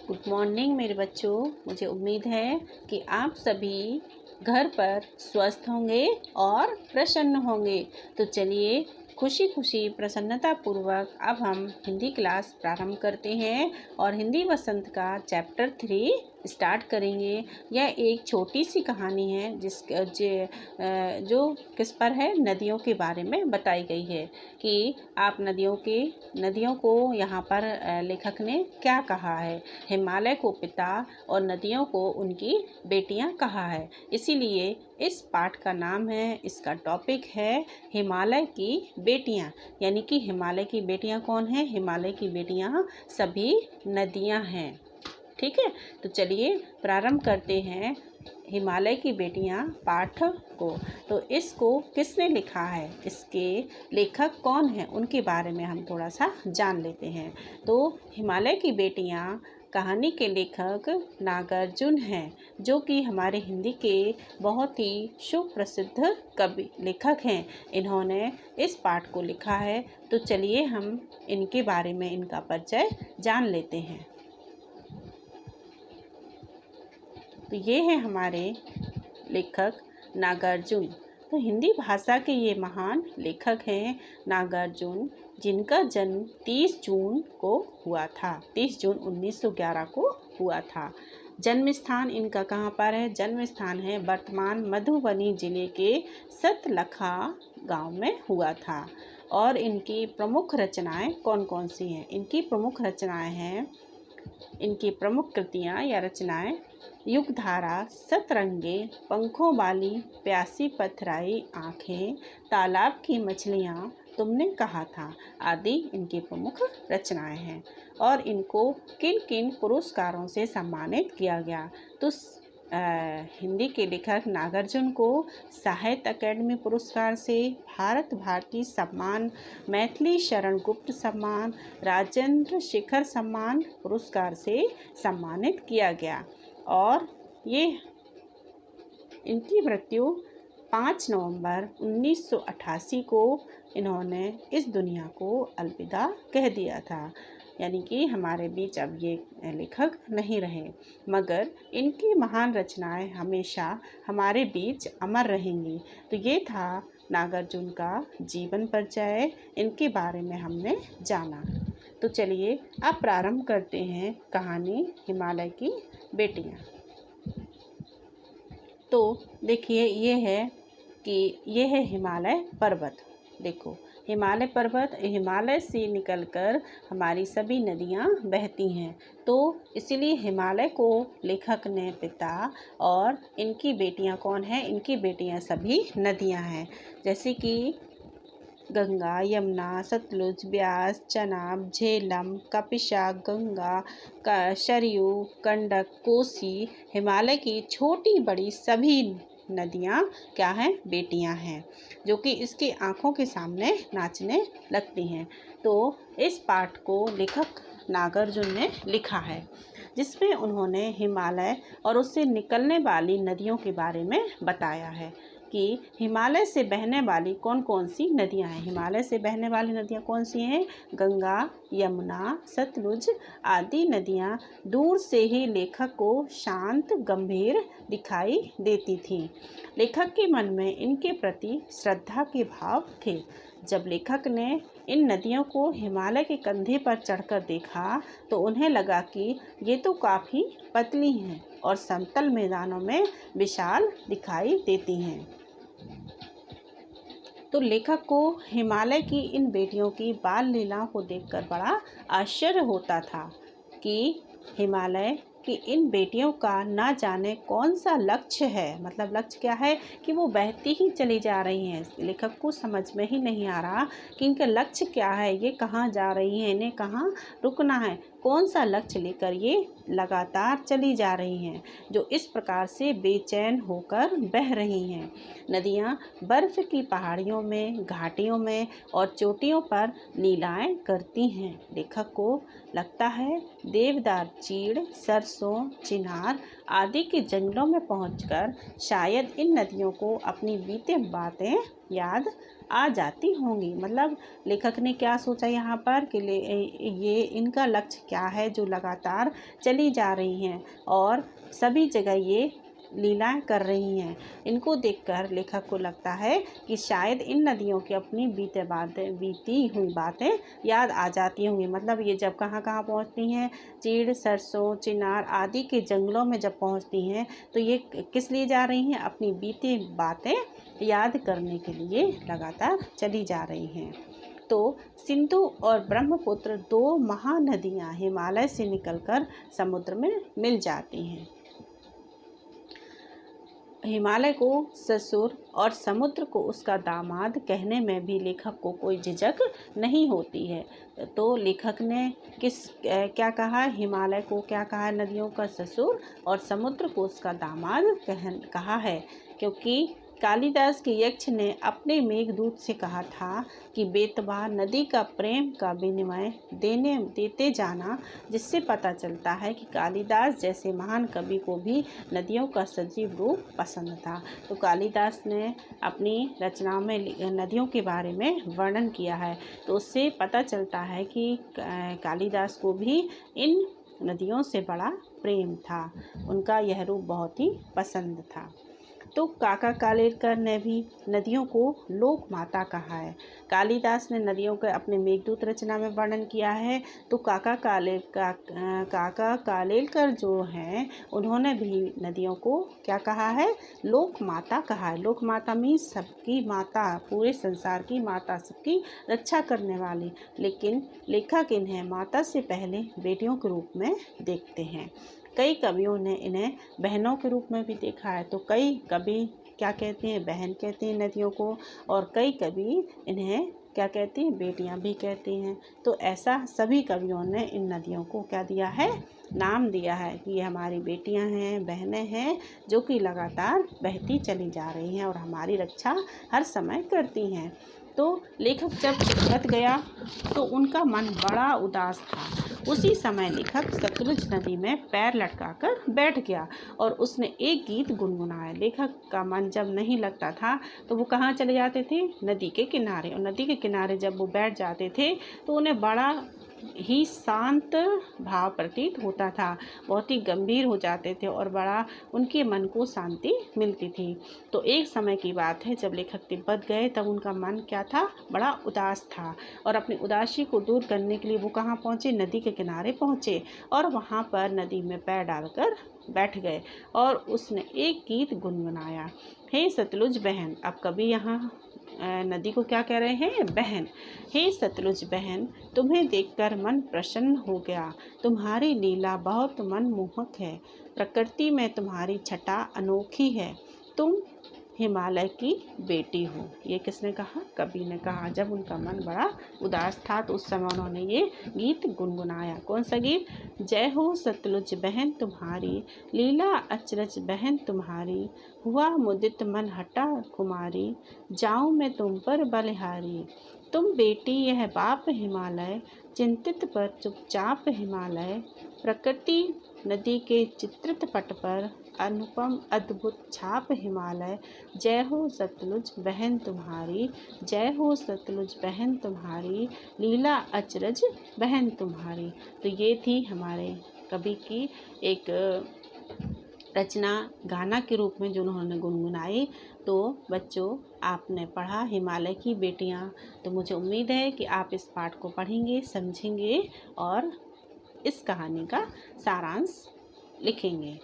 Good morning मेरे बच्चों। मुझे उम्मीद है कि आप सभी घर पर स्वस्थ होंगे और प्रसन्न होंगे। तो चलिए खुशी खुशी प्रसन्नता पूर्वक अब हम हिंदी क्लास प्रारंभ करते हैं और हिंदी वसंत का चैप्टर 3 स्टार्ट करेंगे। यह एक छोटी सी कहानी है जो किस पर है, नदियों के बारे में बताई गई है कि आप नदियों को यहाँ पर लेखक ने क्या कहा है। हिमालय को पिता और नदियों को उनकी बेटियाँ कहा है। इसीलिए इस पाठ का नाम है, इसका टॉपिक है हिमालय की बेटियाँ। यानी कि हिमालय की बेटियाँ कौन हैं? हिमालय की बेटियाँ सभी नदियाँ हैं। ठीक है, तो चलिए प्रारंभ करते हैं हिमालय की बेटियां पाठ को। तो इसको किसने लिखा है, इसके लेखक कौन हैं, उनके बारे में हम थोड़ा सा जान लेते हैं। तो हिमालय की बेटियां कहानी के लेखक नागार्जुन हैं, जो कि हमारे हिंदी के बहुत ही सुप्रसिद्ध कवि लेखक हैं। इन्होंने इस पाठ को लिखा है। तो चलिए हम इनके बारे में इनका परिचय जान लेते हैं। तो ये हैं हमारे लेखक नागार्जुन। तो हिंदी भाषा के ये महान लेखक हैं नागार्जुन, जिनका जन्म 30 जून को हुआ था। 30 जून 1911 को हुआ था। जन्म स्थान इनका कहाँ पर है? जन्म स्थान है वर्तमान मधुबनी जिले के सतलखा गांव में हुआ था। और इनकी प्रमुख रचनाएं कौन कौन सी हैं? इनकी प्रमुख रचनाएं हैं, इनकी प्रमुख कृतियाँ या रचनाएं युगधारा, सतरंगे, पंखों वाली प्यासी पथराई आँखें, तालाब की मछलियाँ, तुमने कहा था आदि इनकी प्रमुख रचनाएं हैं। और इनको किन किन पुरस्कारों से सम्मानित किया गया? तो हिंदी के लेखक नागार्जुन को साहित्य अकादमी पुरस्कार से, भारत भारती सम्मान, मैथिली शरण गुप्त सम्मान, राजेंद्र शेखर सम्मान पुरस्कार से सम्मानित किया गया। और ये इनकी मृत्यु 5 नवंबर 1988 को इन्होंने इस दुनिया को अलविदा कह दिया था। यानी कि हमारे बीच अब ये लेखक नहीं रहे, मगर इनकी महान रचनाएं हमेशा हमारे बीच अमर रहेंगी। तो ये था नागार्जुन का जीवन परिचय, इनके बारे में हमने जाना। तो चलिए अब प्रारंभ करते हैं कहानी हिमालय की बेटियाँ। तो देखिए ये है हिमालय पर्वत। देखो हिमालय पर्वत, हिमालय से निकलकर हमारी सभी नदियाँ बहती हैं। तो इसीलिए हिमालय को लेखक ने पिता और इनकी बेटियाँ कौन हैं? इनकी बेटियाँ सभी नदियाँ हैं, जैसे कि गंगा, यमुना, सतलुज, ब्यास, चनाब, झेलम, कपिशा, गंगा, सरयू, गंडक, कोसी। हिमालय की छोटी बड़ी सभी नदियाँ क्या हैं? बेटियाँ हैं, जो कि इसकी आँखों के सामने नाचने लगती हैं। तो इस पाठ को लेखक नागार्जुन ने लिखा है, जिसमें उन्होंने हिमालय और उससे निकलने वाली नदियों के बारे में बताया है कि हिमालय से बहने वाली कौन कौन सी नदियां हैं। हिमालय से बहने वाली नदियां कौन सी हैं? गंगा, यमुना, सतलुज आदि नदियां दूर से ही लेखक को शांत गंभीर दिखाई देती थीं। लेखक के मन में इनके प्रति श्रद्धा के भाव थे। जब लेखक ने इन नदियों को हिमालय के कंधे पर चढ़कर देखा तो उन्हें लगा कि ये तो काफ़ी पतली हैं और समतल मैदानों में विशाल दिखाई देती हैं। तो लेखक को हिमालय की इन बेटियों की बाल लीलाओं को देखकर बड़ा आश्चर्य होता था कि हिमालय कि इन बेटियों का ना जाने कौन सा लक्ष्य है। मतलब लक्ष्य क्या है कि वो बहती ही चली जा रही हैं। लेखक को समझ में ही नहीं आ रहा कि इनका लक्ष्य क्या है, ये कहाँ जा रही हैं, इन्हें कहाँ रुकना है, कौन सा लक्ष्य लेकर ये लगातार चली जा रही हैं, जो इस प्रकार से बेचैन होकर बह रही हैं। नदियाँ बर्फ़ की पहाड़ियों में, घाटियों में और चोटियों पर लीलाएं करती हैं। लेखक को लगता है देवदार, चीड़, सरसों सरसों, चिनार आदि के जंगलों में पहुंचकर शायद इन नदियों को अपनी बीते बातें याद आ जाती होंगी। मतलब लेखक ने क्या सोचा यहाँ पर कि ये इनका लक्ष्य क्या है जो लगातार चली जा रही हैं और सभी जगह ये लीलाएं कर रही हैं। इनको देखकर लेखक को लगता है कि शायद इन नदियों की अपनी बीती हुई बातें याद आ जाती होंगी। मतलब ये जब कहाँ कहाँ पहुँचती हैं, चीड़, सरसों, चिनार आदि के जंगलों में जब पहुँचती हैं तो ये किस लिए जा रही हैं? अपनी बीती बातें याद करने के लिए लगातार चली जा रही हैं। तो सिंधु और ब्रह्मपुत्र दो महानदियाँ हिमालय से निकलकर समुद्र में मिल जाती हैं। हिमालय को ससुर और समुद्र को उसका दामाद कहने में भी लेखक को कोई झिझक नहीं होती है। तो लेखक ने क्या कहा? हिमालय को क्या कहा? नदियों का ससुर और समुद्र को उसका दामाद कहा है, क्योंकि कालिदास के यक्ष ने अपने मेघदूत से कहा था कि बेतवा नदी का प्रेम का विनिमय देते जाना, जिससे पता चलता है कि कालिदास जैसे महान कवि को भी नदियों का सजीव रूप पसंद था। तो कालिदास ने अपनी रचनाओं में नदियों के बारे में वर्णन किया है, तो उससे पता चलता है कि कालिदास को भी इन नदियों से बड़ा प्रेम था, उनका यह रूप बहुत ही पसंद था। तो काका कालेलकर ने भी नदियों को लोक माता कहा है। कालिदास ने नदियों का अपने मेघदूत रचना में वर्णन किया है। तो काका कालेलकर जो हैं उन्होंने भी नदियों को क्या कहा है? लोक माता कहा है। लोक माता मीन्स सबकी माता, पूरे संसार की माता, सबकी रक्षा करने वाली। लेकिन लेखक इन्हें माता से पहले बेटियों के रूप में देखते हैं। कई कवियों ने इन्हें बहनों के रूप में भी देखा है। तो कई कवि क्या कहते हैं? बहन कहते हैं नदियों को, और कई कवि इन्हें क्या कहते हैं? बेटियां भी कहते हैं। तो ऐसा सभी कवियों ने इन नदियों को क्या दिया है? नाम दिया है कि ये हमारी बेटियां हैं, बहनें हैं, जो कि लगातार बहती चली जा रही हैं और हमारी रक्षा हर समय करती हैं। तो लेखक जब तिब्बत गया तो उनका मन बड़ा उदास था। उसी समय लेखक सतलुज नदी में पैर लटकाकर बैठ गया और उसने एक गीत गुनगुनाया। लेखक का मन जब नहीं लगता था तो वो कहाँ चले जाते थे? नदी के किनारे। और नदी के किनारे जब वो बैठ जाते थे तो उन्हें बड़ा ही शांत भाव प्रतीत होता था, बहुत ही गंभीर हो जाते थे और बड़ा उनके मन को शांति मिलती थी। तो एक समय की बात है जब लेखक तिब्बत गए, तब उनका मन क्या था? बड़ा उदास था, और अपनी उदासी को दूर करने के लिए वो कहाँ पहुँचे? नदी के किनारे पहुँचे और वहाँ पर नदी में पैर डालकर बैठ गए और उसने एक गीत गुनगुनाया। हे सतलुज बहन। अब कभी यहाँ नदी को क्या कह रहे हैं? बहन। हे सतलुज बहन, तुम्हें देखकर मन प्रसन्न हो गया। तुम्हारी लीला बहुत मनमोहक है। प्रकृति में तुम्हारी छटा अनोखी है। तुम हिमालय की बेटी हो। ये किसने कहा? कवि ने कहा। जब उनका मन बड़ा उदास था तो उस समय उन्होंने ये गीत गुनगुनाया। कौन सा गीत? जय हो सतलुज बहन तुम्हारी, लीला अचरज बहन तुम्हारी, हुआ मुदित मन हटा कुमारी, जाऊं मैं तुम पर बलिहारी। तुम बेटी यह बाप हिमालय, चिंतित पर चुपचाप हिमालय, प्रकृति नदी के चित्रित पट पर अनुपम अद्भुत छाप हिमालय। जय हो सतलुज बहन तुम्हारी, जय हो सतलुज बहन तुम्हारी, लीला अचरज बहन तुम्हारी। तो ये थी हमारे कवि की एक रचना गाना के रूप में जो उन्होंने गुनगुनाई। तो बच्चों, आपने पढ़ा हिमालय की बेटियां। तो मुझे उम्मीद है कि आप इस पाठ को पढ़ेंगे, समझेंगे और इस कहानी का सारांश लिखेंगे।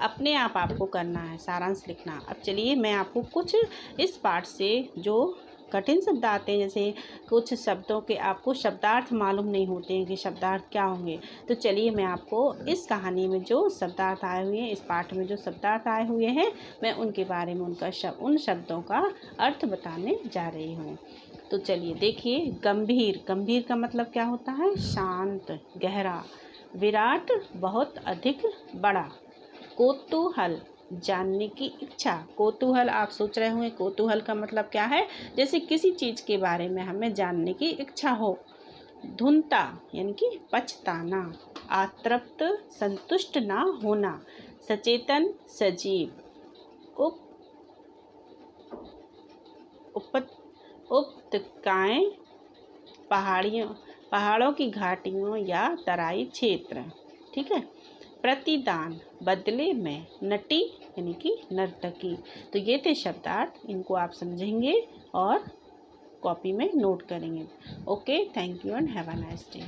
अपने आप आपको करना है सारांश लिखना। अब चलिए मैं आपको कुछ इस पाठ से जो कठिन शब्द आते हैं, जैसे कुछ शब्दों के आपको शब्दार्थ मालूम नहीं होते हैं कि शब्दार्थ क्या होंगे, तो चलिए मैं आपको इस कहानी में जो शब्दार्थ आए हुए हैं, इस पाठ में जो शब्दार्थ आए हुए हैं, मैं उनके बारे में उन शब्दों का अर्थ बताने जा रही हूँ। तो चलिए देखिए। गंभीर। गंभीर का मतलब क्या होता है? शांत, गहरा। विराट, बहुत अधिक बड़ा। कौतूहल, जानने की इच्छा। कौतूहल, आप सोच रहे होंगे कौतूहल का मतलब क्या है? जैसे किसी चीज़ के बारे में हमें जानने की इच्छा हो। धुनता यानी कि पछताना। अतृप्त संतुष्ट ना होना, सचेतन सजीव, उपत्यकाएं, पहाड़ों की घाटियों या तराई क्षेत्र। ठीक है। प्रतिदान, बदले में, नटी यानी कि नर्तकी। तो ये थे शब्दार्थ, इनको आप समझेंगे और कॉपी में नोट करेंगे। Okay, thank you and have a nice day.